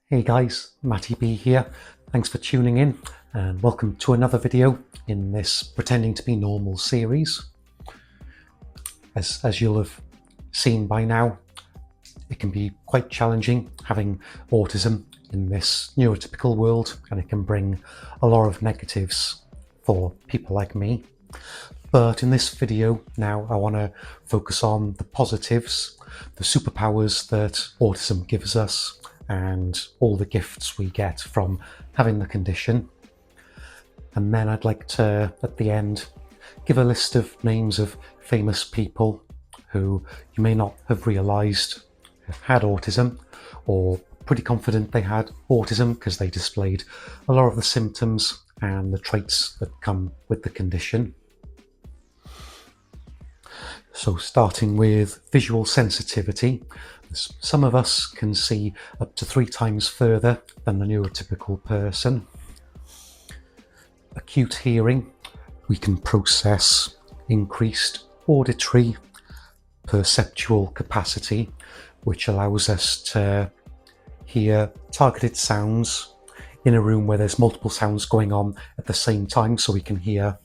Hey guys, Matty B here. Thanks for tuning in and welcome to another video in this Pretending to be Normal series. As you'll have seen by now, it can be quite challenging having autism in this neurotypical world, and it can bring a lot of negatives for people like me. But in this video now, I want to focus on the positives, the superpowers that autism gives us, and all the gifts we get from having the condition. And then I'd like to, at the end, give a list of names of famous people who you may not have realised had autism, or pretty confident they had autism because they displayed a lot of the symptoms and the traits that come with the condition. So starting with visual sensitivity, some of us can see up to 3 times further than the neurotypical person. Acute hearing, we can process increased auditory perceptual capacity, which allows us to hear targeted sounds in a room where there's multiple sounds going on at the same time, so we can hear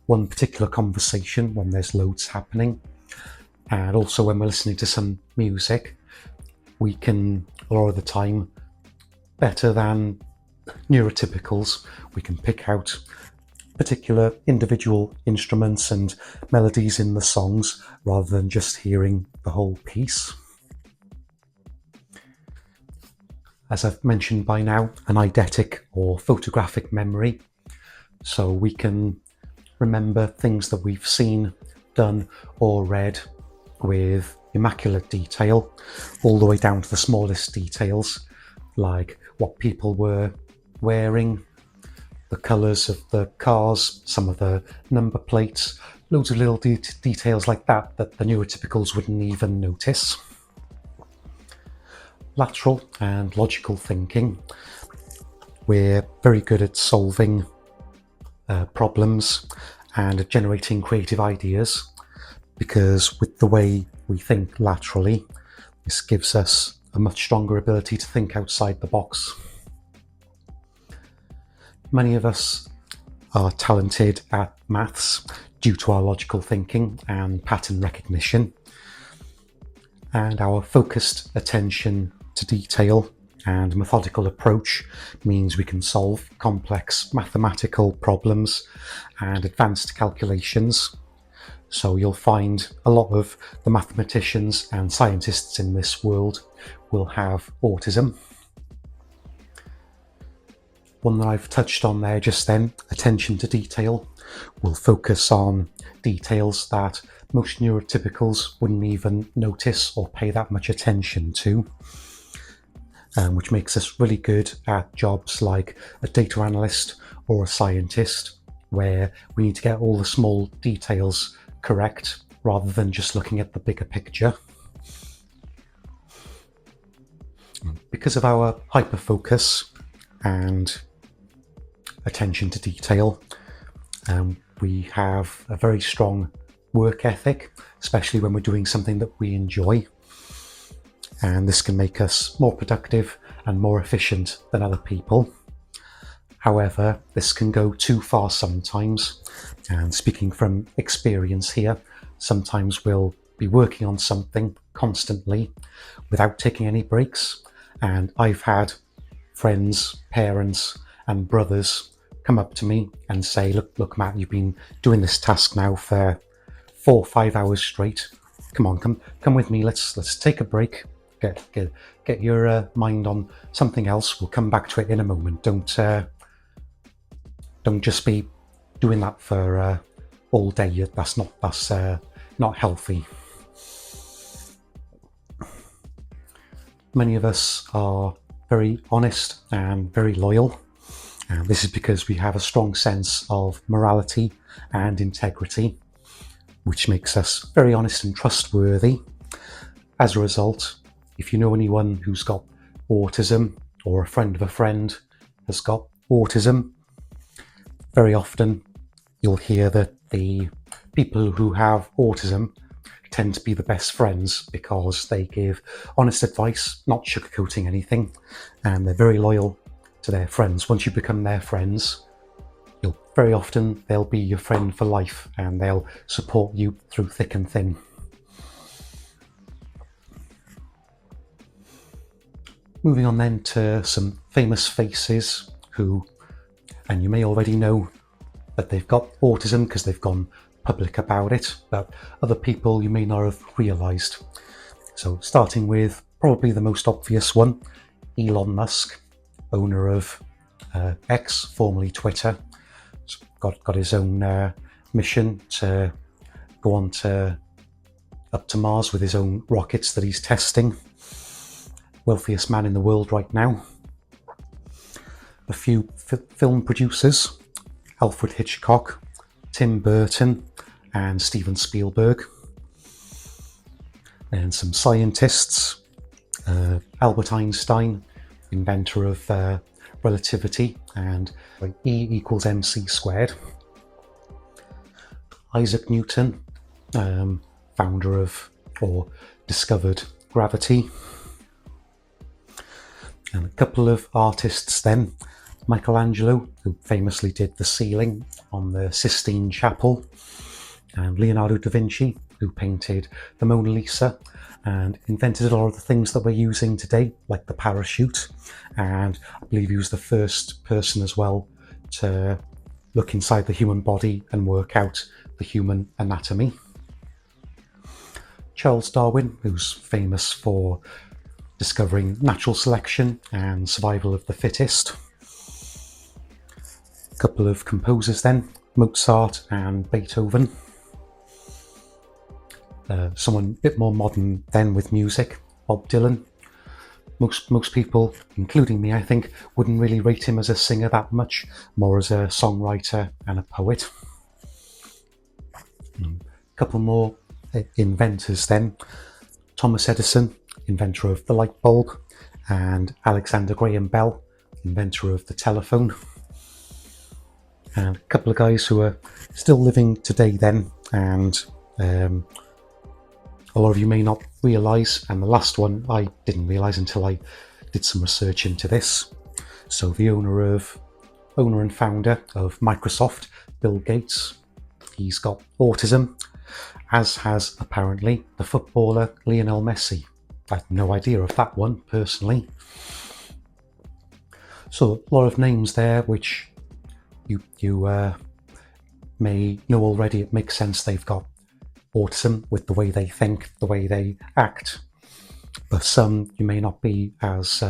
one particular conversation when there's loads happening. And also when we're listening to some music, we can, a lot of the time, better than neurotypicals, we can pick out particular individual instruments and melodies in the songs rather than just hearing the whole piece. As I've mentioned by now, an eidetic or photographic memory, so we can remember things that we've seen, done or read with immaculate detail, all the way down to the smallest details, like what people were wearing, the colours of the cars, some of the number plates, loads of little details like that that the neurotypicals wouldn't even notice. Lateral and logical thinking. We're very good at solving problems and at generating creative ideas, because with the way we think laterally, this gives us a much stronger ability to think outside the box. Many of us are talented at maths due to our logical thinking and pattern recognition, and our focused attention to detail and methodical approach means we can solve complex mathematical problems and advanced calculations. So you'll find a lot of the mathematicians and scientists in this world will have autism. One that I've touched on there just then, attention to detail, will focus on details that most neurotypicals wouldn't even notice or pay that much attention to, which makes us really good at jobs like a data analyst or a scientist, where we need to get all the small details correct rather than just looking at the bigger picture. Because of our hyperfocus and attention to detail, we have a very strong work ethic, especially when we're doing something that we enjoy, and this can make us more productive and more efficient than other people. However, this can go too far sometimes, and speaking from experience here, sometimes we'll be working on something constantly without taking any breaks, and I've had friends, parents and brothers come up to me and say, look Matt, you've been doing this task now for 4 or 5 hours straight. Come on, come with me, let's take a break, get your mind on something else, we'll come back to it in a moment. Don't just be doing that for all day. That's not healthy. Many of us are very honest and very loyal, and this is because we have a strong sense of morality and integrity, which makes us very honest and trustworthy. As a result, if you know anyone who's got autism, or a friend of a friend has got autism, very often you'll hear that the people who have autism tend to be the best friends because they give honest advice, not sugarcoating anything, and they're very loyal to their friends. Once you become their friends, very often they'll be your friend for life and they'll support you through thick and thin. Moving on then to some famous faces who, and you may already know that they've got autism because they've gone public about it, but other people you may not have realised. So starting with probably the most obvious one, Elon Musk, owner of X, formerly Twitter. Got his own mission to go on up to Mars with his own rockets that he's testing. Wealthiest man in the world right now. A few film producers, Alfred Hitchcock, Tim Burton and Steven Spielberg. And some scientists, Albert Einstein, inventor of relativity and E equals mc squared. Isaac Newton, founder of or discovered gravity. And a couple of artists then, Michelangelo, who famously did the ceiling on the Sistine Chapel, and Leonardo da Vinci, who painted the Mona Lisa and invented a lot of the things that we're using today, like the parachute. And I believe he was the first person as well to look inside the human body and work out the human anatomy. Charles Darwin, who's famous for discovering natural selection and survival of the fittest. A couple of composers then, Mozart and Beethoven. Someone a bit more modern then with music, Bob Dylan. Most people, including me, I think, wouldn't really rate him as a singer that much, more as a songwriter and a poet. A couple more inventors then, Thomas Edison, inventor of the light bulb, and Alexander Graham Bell, inventor of the telephone. And a couple of guys who are still living today then, and a lot of you may not realise, and the last one I didn't realise until I did some research into this. So the owner and founder of Microsoft, Bill Gates, he's got autism, as has apparently the footballer Lionel Messi. I had no idea of that one personally. So a lot of names there which you may know already. It makes sense they've got autism with the way they think, the way they act. But some you may not be as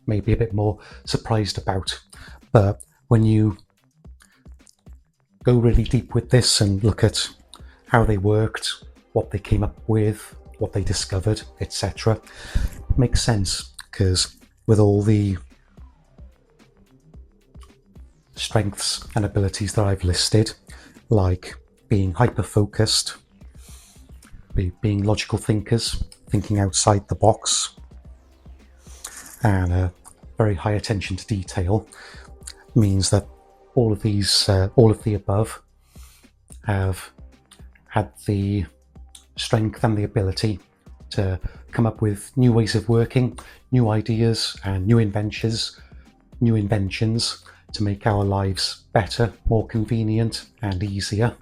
maybe a bit more surprised about. But when you go really deep with this and look at how they worked, what they came up with, what they discovered, etc., it makes sense, because with all the strengths and abilities that I've listed, like being hyper-focused, being logical thinkers, thinking outside the box, and a very high attention to detail, means that all of the above have had the strength and the ability to come up with new ways of working, new ideas and new inventions to make our lives better, more convenient and easier,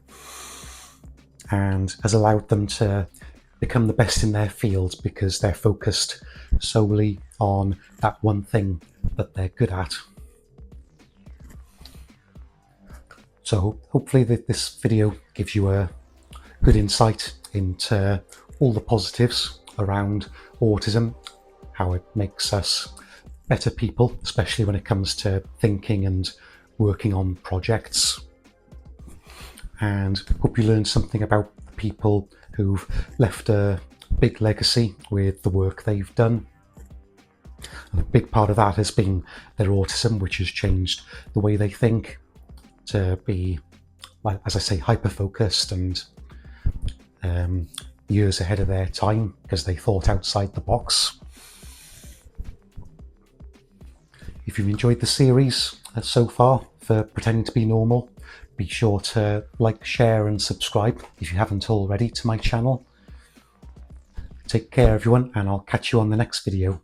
and has allowed them to become the best in their field because they're focused solely on that one thing that they're good at. So hopefully this video gives you a good insight into all the positives around autism, how it makes us better people, especially when it comes to thinking and working on projects. And hope you learned something about people who've left a big legacy with the work they've done. And a big part of that has been their autism, which has changed the way they think to be, as I say, hyper-focused and years ahead of their time because they thought outside the box. If you've enjoyed the series so far for Pretending to be Normal, be sure to like, share and subscribe if you haven't already to my channel. Take care, everyone, and I'll catch you on the next video.